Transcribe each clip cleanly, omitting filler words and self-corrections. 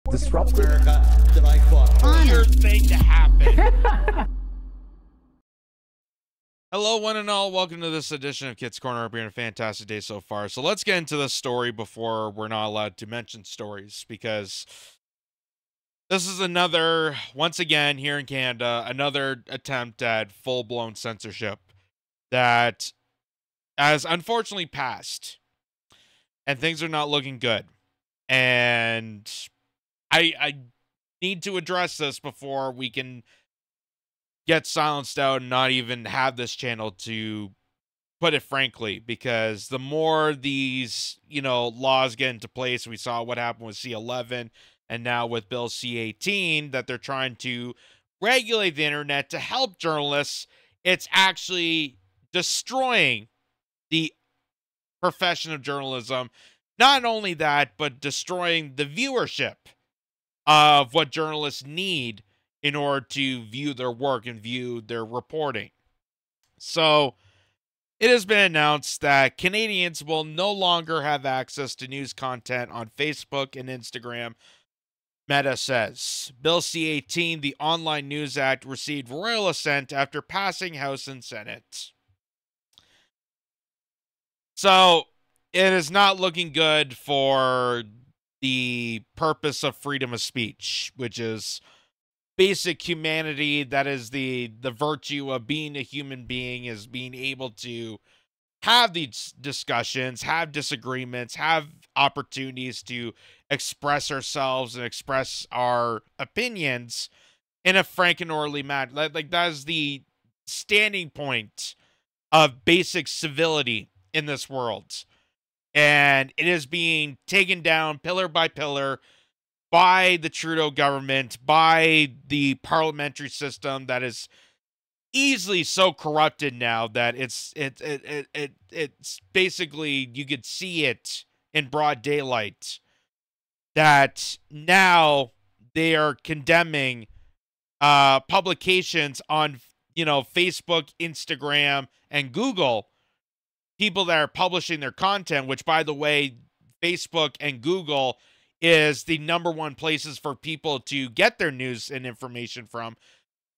disrupted. America that I fought for. Weird thing to happen. Hello, one and all. Welcome to this edition of Kitz Corner. Hope you're having a fantastic day so far. So let's get into this story before we're not allowed to mention stories, because this is another, once again, here in Canada, another attempt at full-blown censorship that has unfortunately passed, and things are not looking good. And I need to address this before we can get silenced out and not even have this channel, to put it frankly, because the more these, laws get into place, we saw what happened with C-11 and now with Bill C-18, that they're trying to regulate the internet to help journalists. It's actually destroying the profession of journalism. Not only that, but destroying the viewership of what journalists need in order to view their work and view their reporting. So it has been announced that Canadians will no longer have access to news content on Facebook and Instagram. Meta says Bill C-18, the Online News Act, received royal assent after passing House and Senate. So it is not looking good for the purpose of freedom of speech, which is basic humanity. That is the virtue of being a human being, is being able to have these discussions, have disagreements, have opportunities to express ourselves and express our opinions in a frank and orderly manner. Like that is the standing point of basic civility in this world. And it is being taken down pillar by pillar by the Trudeau government, by the parliamentary system that is easily so corrupted now that it's basically, you could see it in broad daylight, that now they are condemning publications on Facebook, Instagram, and Google, people that are publishing their content, which, by the way, Facebook and Google is the #1 places for people to get their news and information from.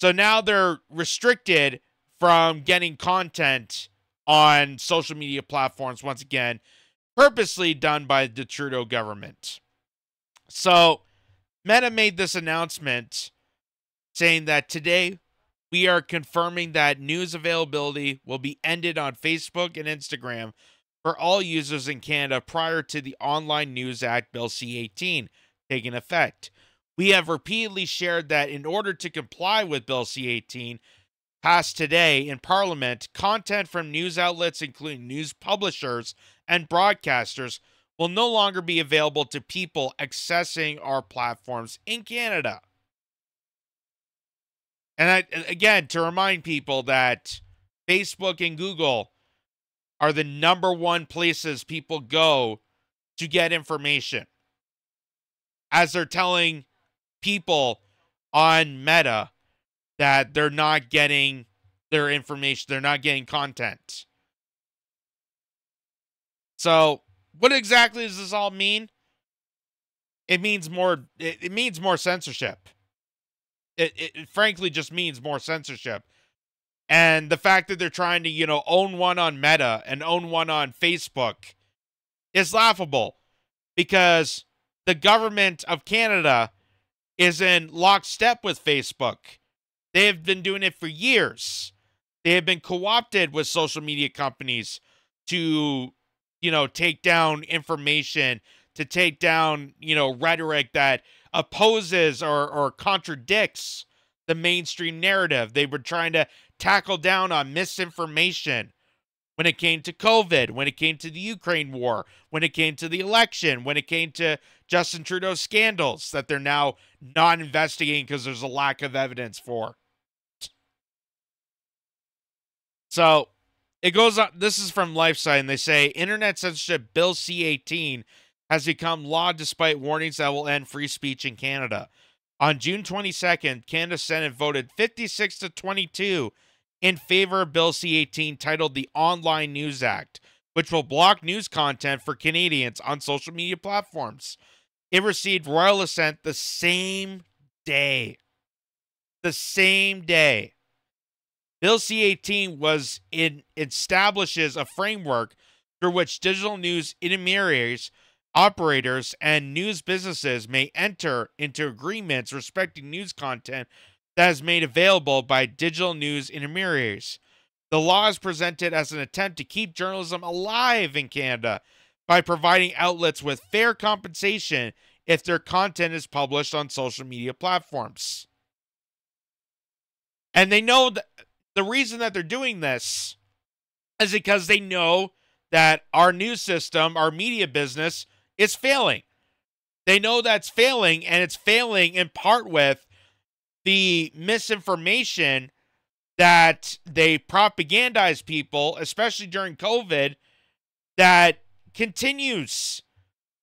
So now they're restricted from getting content on social media platforms, once again, purposely done by the Trudeau government. So Meta made this announcement saying that today we are confirming that news availability will be ended on Facebook and Instagram for all users in Canada prior to the Online News Act Bill C-18 taking effect. We have repeatedly shared that in order to comply with Bill C-18 passed today in Parliament, content from news outlets, including news publishers and broadcasters, will no longer be available to people accessing our platforms in Canada. And again, to remind people that Facebook and Google are the #1 places people go to get information, as they're telling people on Meta that they're not getting their information, they're not getting content. So what exactly does this all mean? It means more, it means more censorship. It frankly just means more censorship. And the fact that they're trying to, own one on Meta and own one on Facebook is laughable, because the government of Canada is in lockstep with Facebook. They have been doing it for years. They have been co-opted with social media companies to, take down information, to take down, rhetoric that opposes or contradicts the mainstream narrative. They were trying to tackle down on misinformation when it came to COVID, when it came to the Ukraine war, when it came to the election, when it came to Justin Trudeau's scandals that they're now not investigating because there's a lack of evidence for. So it goes on. This is from LifeSite, and they say internet censorship Bill C-18 has become law despite warnings that will end free speech in Canada. On June 22nd, Canada's Senate voted 56-22 in favor of Bill C-18, titled the Online News Act, which will block news content for Canadians on social media platforms. It received royal assent the same day. The same day. Bill C-18 establishes a framework through which digital news intermediaries, operators, and news businesses may enter into agreements respecting news content that is made available by digital news intermediaries. The law is presented as an attempt to keep journalism alive in Canada by providing outlets with fair compensation if their content is published on social media platforms. And they know that the reason that they're doing this is because they know that our news system, our media business, is failing. They know that's failing, and it's failing in part with the misinformation that they propagandize people, especially during COVID, that continues.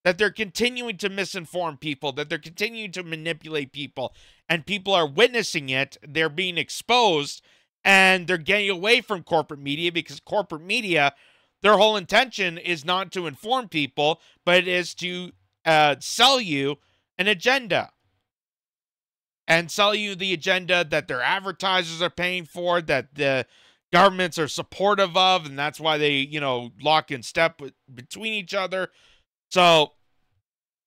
That they're continuing to misinform people, that they're continuing to manipulate people, and people are witnessing it. They're being exposed, and they're getting away from corporate media because corporate media, their whole intention is not to inform people, but it is to sell you an agenda. And sell you the agenda that their advertisers are paying for, that the governments are supportive of, and that's why they, lock in step between each other. So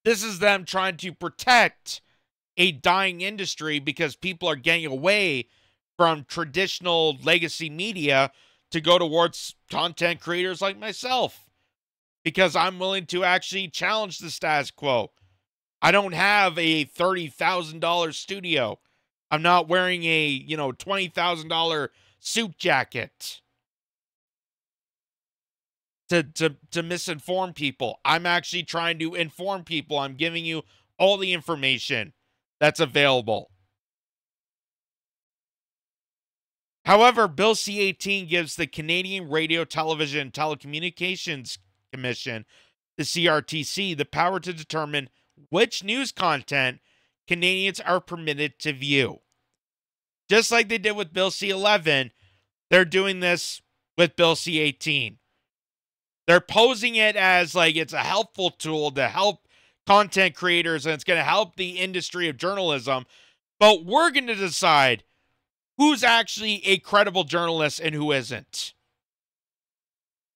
this is them trying to protect a dying industry because people are getting away from traditional legacy media to go towards content creators like myself, because I'm willing to actually challenge the status quo. I don't have a $30,000 studio. I'm not wearing a, $20,000 suit jacket to misinform people. I'm actually trying to inform people. I'm giving you all the information that's available. However, Bill C-18 gives the Canadian Radio, Television, and Telecommunications Commission, the CRTC, the power to determine which news content Canadians are permitted to view. Just like they did with Bill C-11, they're doing this with Bill C-18. They're posing it as like it's a helpful tool to help content creators and it's going to help the industry of journalism. But we're going to decide who's actually a credible journalist and who isn't.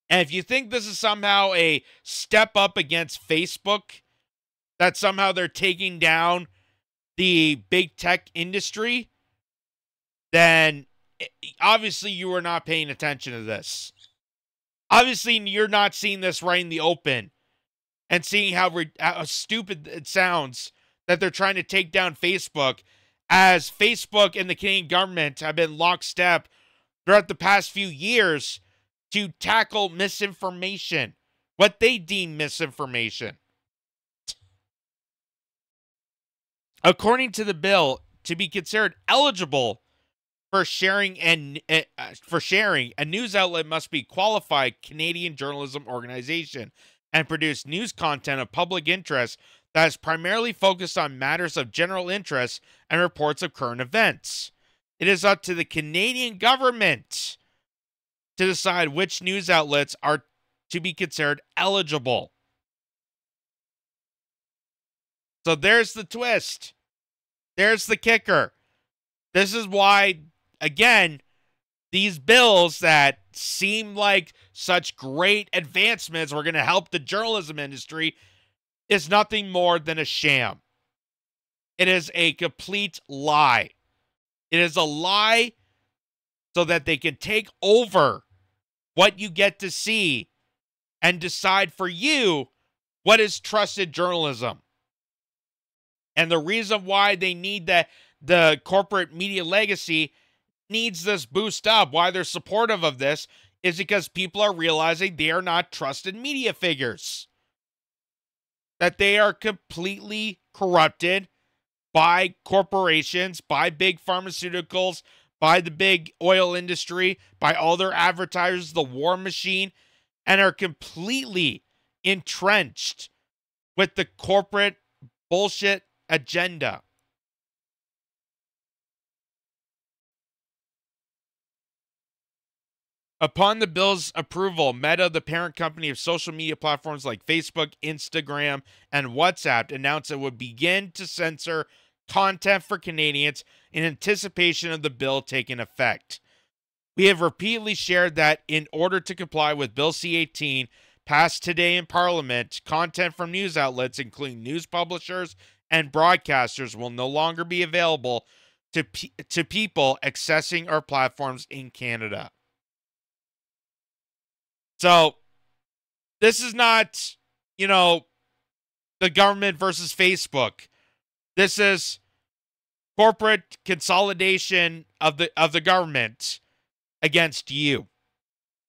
And if you think this is somehow a step up against Facebook, that somehow they're taking down the big tech industry, then obviously you are not paying attention to this. Obviously, you're not seeing this right in the open and seeing how stupid it sounds that they're trying to take down Facebook, as Facebook and the Canadian government have been lockstep throughout the past few years to tackle misinformation, what they deem misinformation. According to the bill, to be considered eligible for sharing, a news outlet must be qualified Canadian journalism organization and produce news content of public interest that is primarily focused on matters of general interest and reports of current events. It is up to the Canadian government to decide which news outlets are to be considered eligible. So there's the twist. There's the kicker. This is why, again, these bills that seem like such great advancements were going to help the journalism industry is nothing more than a sham. It is a complete lie. It is a lie so that they can take over what you get to see and decide for you what is trusted journalism. And the reason why they need the corporate media legacy needs this boost up, why they're supportive of this, is because people are realizing they are not trusted media figures. That they are completely corrupted by corporations, by big pharmaceuticals, by the big oil industry, by all their advertisers, the war machine, and are completely entrenched with the corporate bullshit agenda. Upon the bill's approval, Meta, the parent company of social media platforms like Facebook, Instagram, and WhatsApp, announced it would begin to censor content for Canadians in anticipation of the bill taking effect. We have repeatedly shared that in order to comply with Bill C-18 passed today in Parliament, content from news outlets, including news publishers and broadcasters, will no longer be available to people accessing our platforms in Canada. So, this is not, the government versus Facebook. This is corporate consolidation of the government against you,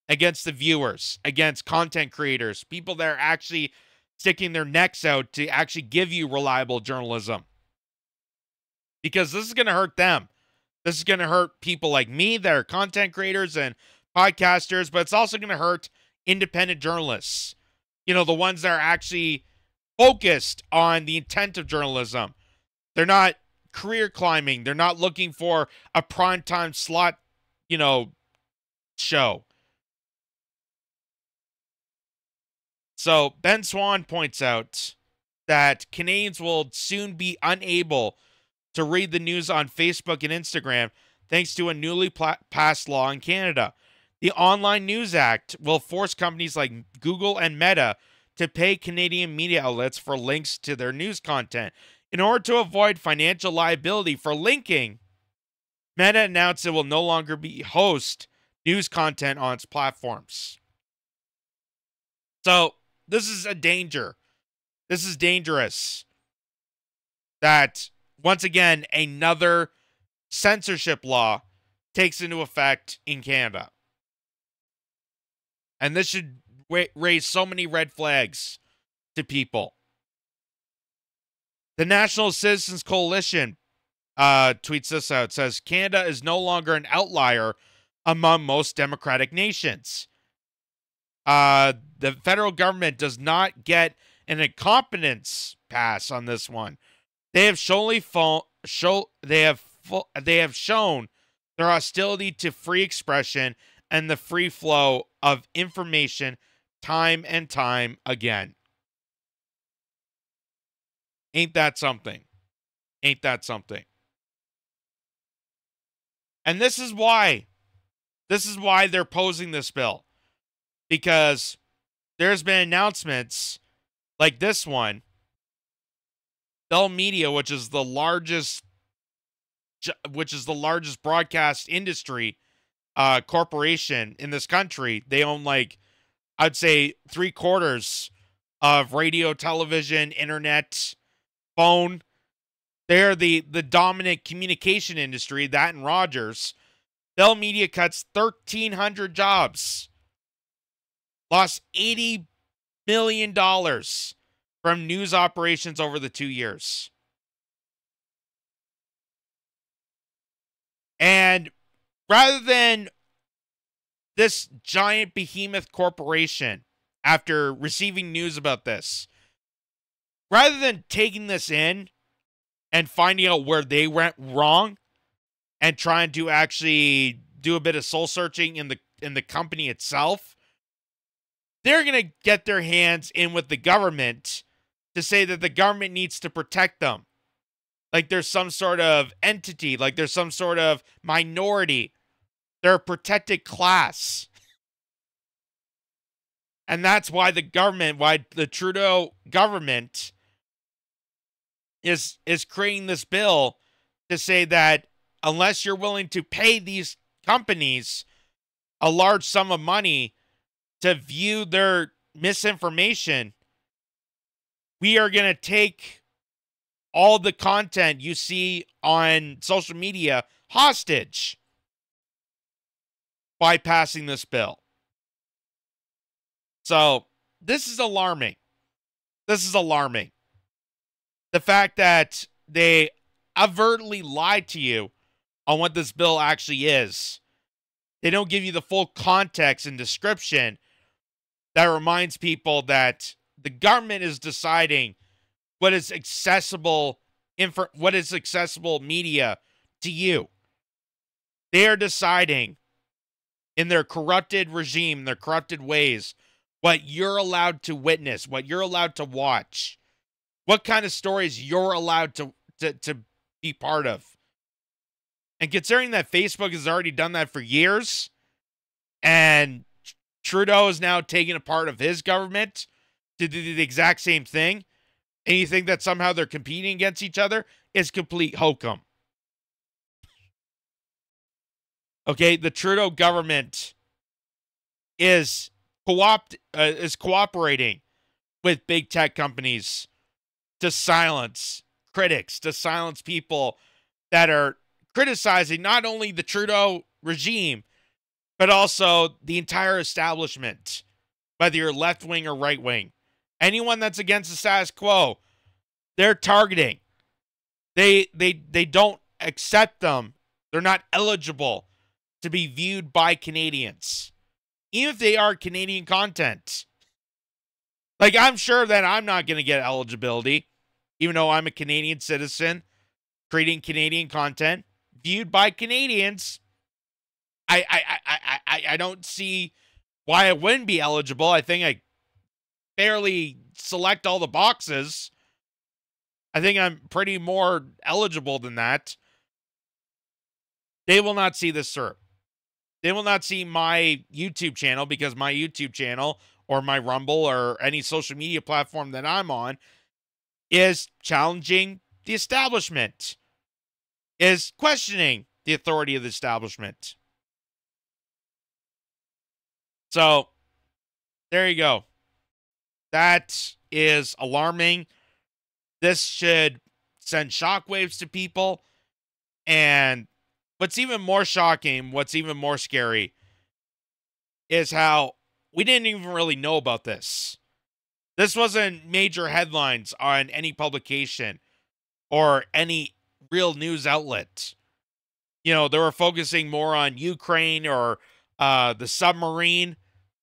against the viewers, against content creators, people that are actually sticking their necks out to actually give you reliable journalism. Because this is going to hurt them. This is going to hurt people like me that are content creators and podcasters, but it's also going to hurt independent journalists. The ones that are actually focused on the intent of journalism. They're not career climbing. They're not looking for a primetime slot, show. So Ben Swan points out that Canadians will soon be unable to read the news on Facebook and Instagram thanks to a newly passed law in Canada. The Online News Act will force companies like Google and Meta to pay Canadian media outlets for links to their news content. In order to avoid financial liability for linking, Meta announced it will no longer host news content on its platforms. So, this is a danger. This is dangerous. That, once again, another censorship law takes into effect in Canada. And this should raise so many red flags to people. The National Citizens Coalition tweets this out. It says, Canada is no longer an outlier among most democratic nations. The federal government does not get an incompetence pass on this one. They have shown their hostility to free expression and the free flow of information time and time again. Ain't that something? Ain't that something? And this is why they're posing this bill. Because there's been announcements like this one. Bell Media, which is the largest broadcast industry corporation in this country. They own, I'd say 3/4 of radio, television, internet, phone. They're the dominant communication industry, that and Rogers. Bell Media cuts 1,300 jobs. Lost $80 million from news operations over the 2 years. And rather than this giant behemoth corporation, after receiving news about this, rather than taking this in and finding out where they went wrong and trying to actually do a bit of soul searching in the company itself, they're going to get their hands in with the government to say that the government needs to protect them. Like there's some sort of entity, like there's some sort of minority. They're a protected class. And that's why the Trudeau government is creating this bill to say that unless you're willing to pay these companies a large sum of money to view their misinformation, we are going to take all the content you see on social media hostage by passing this bill. So, this is alarming. This is alarming. The fact that they overtly lied to you on what this bill actually is. They don't give you the full context and description that reminds people that the government is deciding what is accessible media to you. They are deciding in their corrupted regime, their corrupted ways, what you're allowed to witness, what you're allowed to watch, what kind of stories you're allowed to be part of. And considering that Facebook has already done that for years, and Trudeau is now taking a part of his government to do the exact same thing, and you think that somehow they're competing against each other, is complete hokum. Okay, the Trudeau government is cooperating with big tech companies to silence critics, to silence people that are criticizing not only the Trudeau regime, but also the entire establishment, whether you're left wing or right wing. Anyone that's against the status quo, they're targeting. They don't accept them. They're not eligible to be viewed by Canadians, even if they are Canadian content. Like, I'm sure that I'm not going to get eligibility, even though I'm a Canadian citizen, creating Canadian content, viewed by Canadians. I don't see why I wouldn't be eligible. I think I barely select all the boxes. I think I'm pretty more eligible than that. They will not see this, sir. They will not see my YouTube channel, because my YouTube channel or my Rumble or any social media platform that I'm on is challenging the establishment, is questioning the authority of the establishment. So, there you go. That is alarming. This should send shockwaves to people. And what's even more shocking, what's even more scary, is how we didn't even really know about this. This wasn't major headlines on any publication or any real news outlet. You know, they were focusing more on Ukraine or the submarine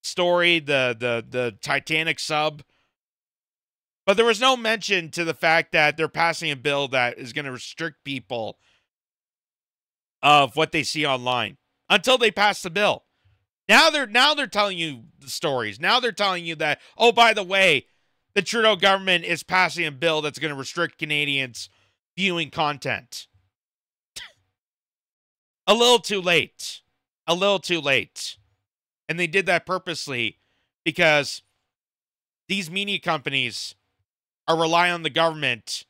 story, the Titanic sub. But there was no mention to the fact that they're passing a bill that is going to restrict people of what they see online until they pass the bill. Now they're telling you the stories. Now they're telling you that, oh, by the way, the Trudeau government is passing a bill that's going to restrict Canadians viewing content. A little too late. A little too late. And they did that purposely because these media companies are relying on the government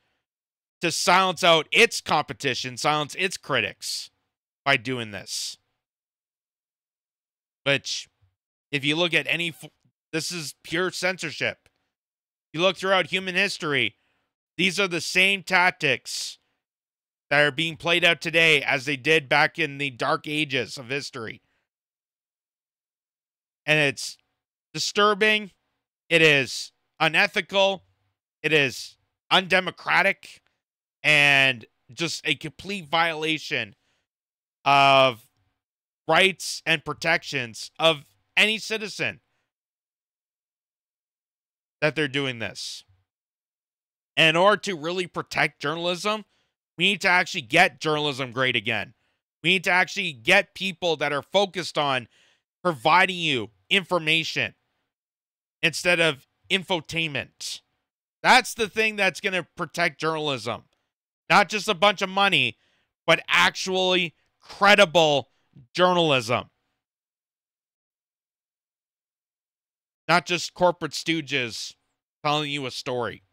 to silence out its competition, silence its critics by doing this. Which, if you look at this is pure censorship. You look throughout human history, these are the same tactics that are being played out today as they did back in the dark ages of history. And it's disturbing. It is unethical. It is undemocratic. And just a complete violation of rights and protections of any citizen that they're doing this. And in order to really protect journalism, we need to actually get journalism great again. We need to actually get people that are focused on providing you information instead of infotainment. That's the thing that's going to protect journalism. Not just a bunch of money, but actually credible journalism. Not just corporate stooges telling you a story.